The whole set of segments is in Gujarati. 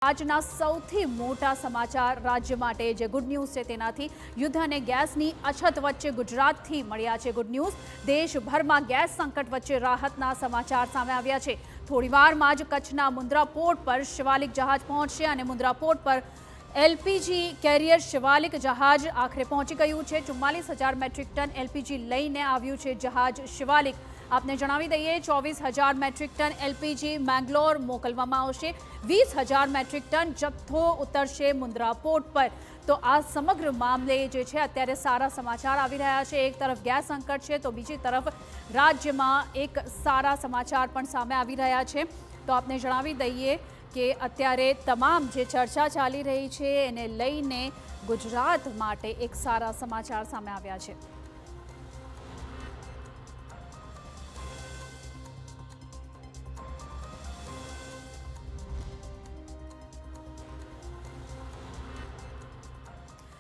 આજના સૌથી મોટા સમાચાર રાજ્ય માટે જે ગુડ ન્યૂઝ છે તેનાથી યુદ્ધ અને ગેસની અછત વચ્ચે ગુજરાતથી મળ્યા છે ગુડ ન્યૂઝ। દેશભરમાં ગેસ સંકટ વચ્ચે રાહતના સમાચાર સામે આવ્યા છે। થોડીવારમાં જ કચ્છના મુન્દ્રા પોર્ટ પર શિવાલિક જહાજ પહોંચશે અને મુન્દ્રા પોર્ટ પર એલપીજી કેરિયર શિવાલિક જહાજ આખરે પહોંચી ગયું છે। 44,000 મેટ્રિક ટન એલપીજી લઈને આવ્યું છે જહાજ શિવાલિક। आपने जणावी दईए 24,000 मेट्रिक टन एलपीजी मैंगलोर मोकलवामां आवशे। 20,000 मेट्रिक टन जत्थो उतरशे मुंद्रा पोर्ट पर। तो आ समग्र मामले जे छे अत्यारे सारा समाचार आवी रह्या छे। एक तरफ गैस संकट छे तो बीजी तरफ राज्यमां एक सारा समाचार पण सामे आवी रह्या छे। तो आपने जणावी दईए के अत्यारे तमाम जे चर्चा चाली रही छे एने लईने गुजरात माटे एक सारा समाचार सामे आव्या छे।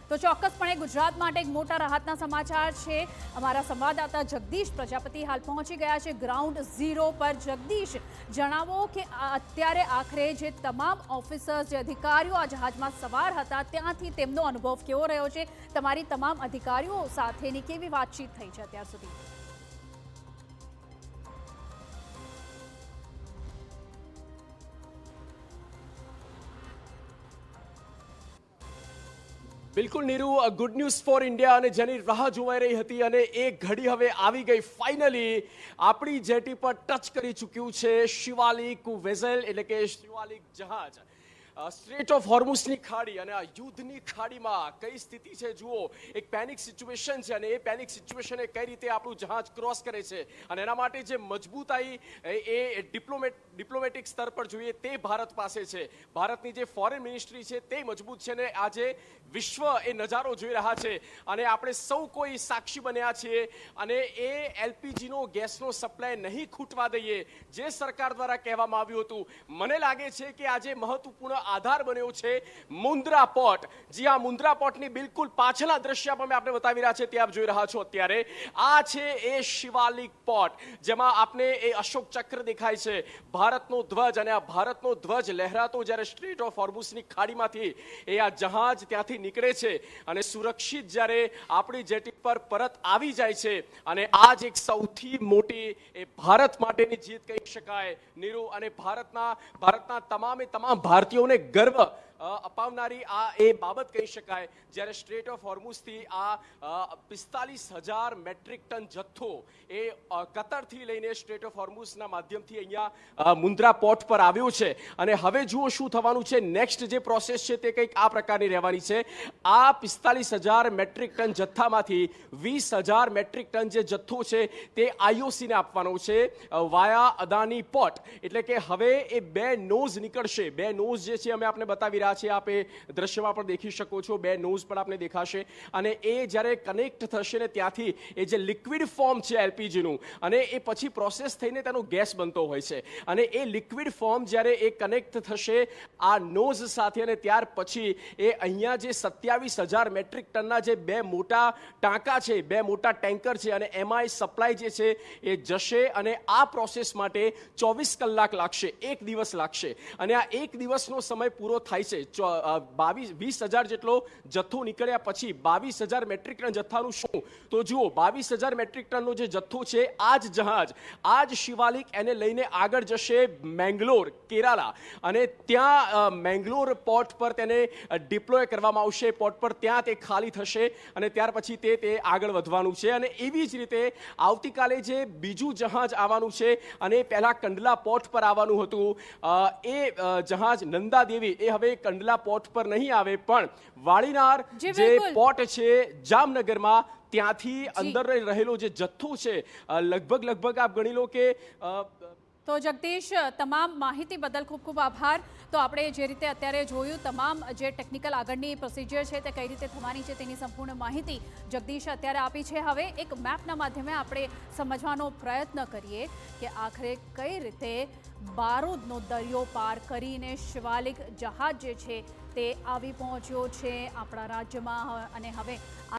तो चौक्कसपणे गुजरात माटे एक मोटा राहतना समाचार है। अमारा संवाददाता जगदीश प्रजापति हाल पहुंची गया है ग्राउंड जीरो पर। जगदीश, जणावो कि अत्यारे आखरे जे तमाम ऑफिसर्स जे अधिकारीओ आ जहाजमां सवार हता त्यांथी तेमनो अनुभव केवो रह्यो छे? तमारी तमाम अधिकारीओ साथेनी केवी वातचीत थई छे अत्यार सुधी? बिल्कुल Neeru, good news for India અને જેની રાહ જોવાઈ રહી હતી અને એ ઘડી હવે આવી ગઈ। ફાઇનલી આપણી જેટી પર ટચ કરી ચૂક્યું છે શિવાલિક વેઝલ એટલે કે શિવાલિક જહાજ। સ્ટ્રેટ ઓફ હોર્મુઝની ખાડી અને આ યુદ્ધની ખાડીમાં કઈ સ્થિતિ છે જુઓ। એક પેનિક સિચ્યુએશન છે અને એ પેનિક સિચ્યુએશને કઈ રીતે આપણું જહાજ ક્રોસ કરે છે અને એના માટે જે મજબૂતાઈ એ ડિપ્લોમેટિક સ્તર પર જોઈએ તે ભારત પાસે છે। ભારતની જે ફોરેન મિનિસ્ટ્રી છે તે મજબૂત છે ને આજે વિશ્વ એ નજારો જોઈ રહ્યા છે અને આપણે સૌ કોઈ સાક્ષી બન્યા છીએ અને એ એલપીજીનો ગેસનો સપ્લાય નહીં ખૂટવા દઈએ જે સરકાર દ્વારા કહેવામાં આવ્યું હતું। મને લાગે છે કે આજે મહત્વપૂર્ણ આધાર બન્યો છે મુન્દ્રા પોર્ટ। જી હા, મુન્દ્રા પોર્ટની બિલકુલ પાછળના દ્રશ્ય અમે આપણે બતાવી રહ્યા છે તે આપ જોઈ રહ્યા છો અત્યારે। આ છે એ શિવાલિક પોર્ટ જેમાં આપને એ અશોક ચક્ર દેખાય છે, ભારતનો ધ્વજ અને આ ભારતનો ધ્વજ લહેરાતો જ્યારે સ્ટ્રેટ ઓફ હોર્મુઝની ખાડીમાંથી એ આ જહાજ ત્યાંથી નીકળે છે અને સુરક્ષિત જ્યારે આપણી જેટી પર પરત આવી જાય છે અને આ જ એક સૌથી મોટી એ ભારત માટેની જીત કહી શકાય નીરુ। અને ભારતના તમામે તમામ ભારતીયોને ગર્વ અપાવનારી આ એ બાબત કહી શકાય જ્યારે સ્ટ્રેટ ઓફ હોર્મુઝથી આ 45,000 મેટ્રિક ટન જથ્થો એ કતરથી લઈને સ્ટ્રેટ ઓફ હોર્મુઝના માધ્યમથી અહીંયા મુન્દ્રા પોર્ટ પર આવ્યો છે। અને હવે જુઓ શું થવાનું છે। નેક્સ્ટ જે પ્રોસેસ છે તે કંઈક આ પ્રકારની રહેવાની છે। આ 45,000 મેટ્રિક ટન જથ્થામાંથી 20,000 મેટ્રિક ટન જે જથ્થો છે તે આઈઓસીને આપવાનો છે વાયા અદાની પોર્ટ। એટલે કે હવે એ બે નોઝ નીકળશે। બે નોઝ જે છે અમે આપને બતાવી રહ્યા છીએ, આપ એ દ્રશ્યમાં પણ દેખી શકો છો। બે નોઝ પણ આપને દેખાશે અને એ જ્યારે કનેક્ટ થશે ને ત્યાંથી એ જે લિક્વિડ ફોર્મ છે એલપીજીનું અને એ પછી પ્રોસેસ થઈને તેનો ગેસ બનતો હોય છે અને એ લિક્વિડ ફોર્મ જ્યારે એ કનેક્ટ થશે આ નોઝ સાથે અને ત્યાર પછી એ અહીંયા જે 27,000 મેટ્રિક ટનના જે બે મોટા ટાંકા છે, બે મોટા ટેન્કર છે અને એમાં સપ્લાય જે છે એ જશે અને આ પ્રોસેસ માટે 24 કલાક લાગશે, એક દિવસ લાગશે અને આ એક દિવસનો સમય પૂરો થાય છે। 20,000 જેટલો જથ્થો નીકળ્યા પછી 22,000 મેટ્રિક ટન જથ્થાનું શું? તો જુઓ 22,000 મેટ્રિક ટનનો જે જથ્થો છે આ જ જહાજ, આ જ શિવાલિક એને લઈને આગળ જશે મેંગલોર, કેરાલા અને ત્યાં મેંગલોર પોર્ટ પર તેને ડિપ્લોય કરવામાં આવશે। પોર્ટ પર ત્યાં તે ખાલી થશે અને ત્યાર પછી તે આગળ વધવાનું છે અને એવી જ રીતે આવતીકાલે જે બીજું જહાજ આવવાનું છે અને પહેલા કંડલા પોર્ટ પર આવવાનું હતું એ જહાજ નંદાદેવી એ હવે કંડલા પોર્ટ પર નહીં આવે પણ વાળીનાર જે પોર્ટ છે જામનગરમાં ત્યાંથી અંદર રહેલો જે જથ્થો છે લગભગ આપ ગણી લો કે તો જગદીશ, તમામ માહિતી બદલ ખૂબ ખૂબ આભાર। તો આપણે જે રીતે અત્યારે જોયું તમામ જે ટેકનિકલ આગળની પ્રોસિજર છે તે કઈ રીતે થવાની છે તેની સંપૂર્ણ માહિતી જગદીશે અત્યારે આપી છે। હવે એક મેપના માધ્યમે આપણે સમજવાનો પ્રયત્ન કરીએ કે આખરે કઈ રીતે બારૂદનો દરિયો પાર કરીને શિવાલિક જહાજ જે છે તે આવી પહોંચ્યો છે આપણા રાજ્યમાં અને હવે